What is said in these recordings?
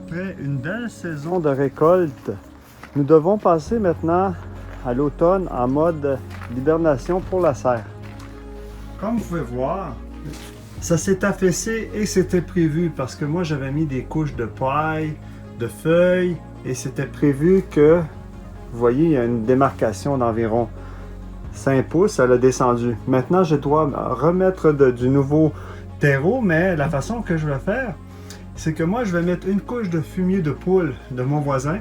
Après une belle saison de récolte, nous devons passer maintenant à l'automne en mode d'hibernation pour la serre. Comme vous pouvez voir, ça s'est affaissé et c'était prévu parce que moi j'avais mis des couches de paille, de feuilles et c'était prévu que, vous voyez, il y a une démarcation d'environ 5 pouces, elle a descendu. Maintenant, je dois remettre du nouveau terreau, mais la façon que je vais faire, c'est que moi, je vais mettre une couche de fumier de poule de mon voisin.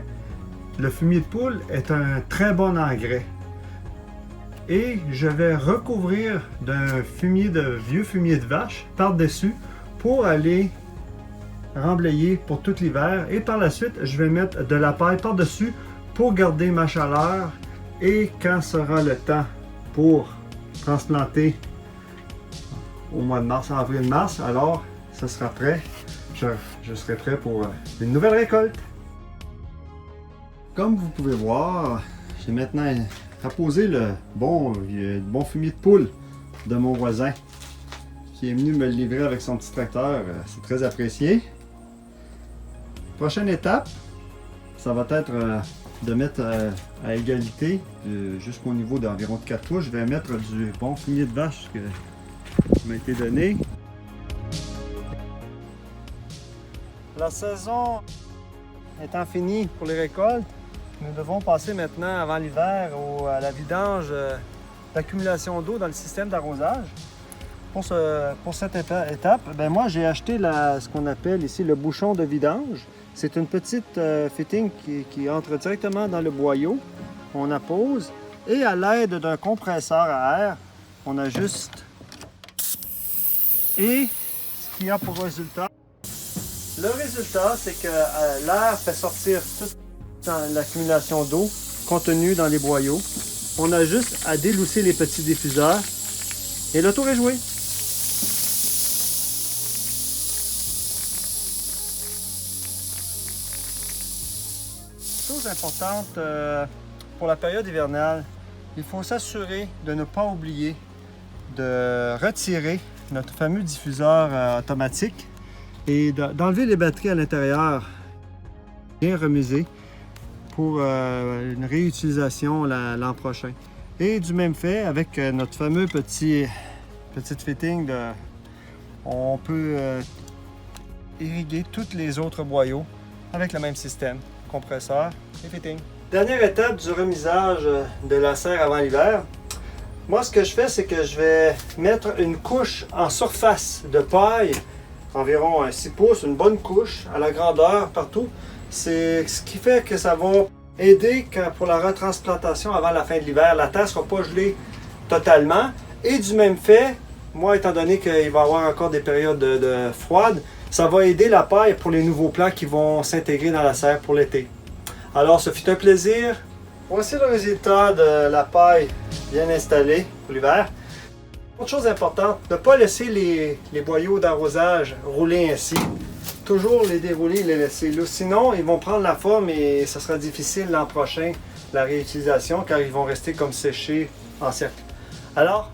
Le fumier de poule est un très bon engrais. Et je vais recouvrir d'un vieux fumier de vache par-dessus pour aller remblayer pour tout l'hiver. Et par la suite, je vais mettre de la paille par-dessus pour garder ma chaleur. Et quand sera le temps pour transplanter au mois de mars, avril-mars, alors ce sera prêt. Je serai prêt pour une nouvelle récolte. Comme vous pouvez voir, j'ai maintenant apposé le bon fumier de poule de mon voisin qui est venu me le livrer avec son petit tracteur. C'est très apprécié. Prochaine étape, ça va être de mettre à égalité jusqu'au niveau d'environ 4 pouces. Je vais mettre du bon fumier de vache qui m'a été donné. La saison étant finie pour les récoltes, nous devons passer maintenant avant l'hiver à la vidange d'accumulation d'eau dans le système d'arrosage. Pour cette étape, moi j'ai acheté ce qu'on appelle ici le bouchon de vidange. C'est une petite fitting qui entre directement dans le boyau. On appose et à l'aide d'un compresseur à air, on ajuste. Et ce qui a pour résultat, le résultat, c'est que l'air fait sortir toute l'accumulation d'eau contenue dans les boyaux. On a juste à délousser les petits diffuseurs et le tour est joué. Chose importante pour la période hivernale, il faut s'assurer de ne pas oublier de retirer notre fameux diffuseur automatique et d'enlever les batteries à l'intérieur, bien remisées pour une réutilisation l'an prochain. Et du même fait, avec notre fameux petite fitting, on peut irriguer tous les autres boyaux avec le même système, compresseur et fitting. Dernière étape du remisage de la serre avant l'hiver. Moi, ce que je fais, c'est que je vais mettre une couche en surface de paille, environ 6 pouces, une bonne couche à la grandeur partout. C'est ce qui fait que ça va aider pour la retransplantation avant la fin de l'hiver. La terre ne sera pas gelée totalement. Et du même fait, moi, étant donné qu'il va y avoir encore des périodes froides, ça va aider la paille pour les nouveaux plants qui vont s'intégrer dans la serre pour l'été. Alors, ce fut un plaisir. Voici le résultat de la paille bien installée pour l'hiver. Autre chose importante, ne pas laisser les boyaux d'arrosage rouler ainsi. Toujours les dérouler et les laisser là. Sinon, ils vont prendre la forme et ça sera difficile l'an prochain, la réutilisation, car ils vont rester comme séchés en cercle. Alors,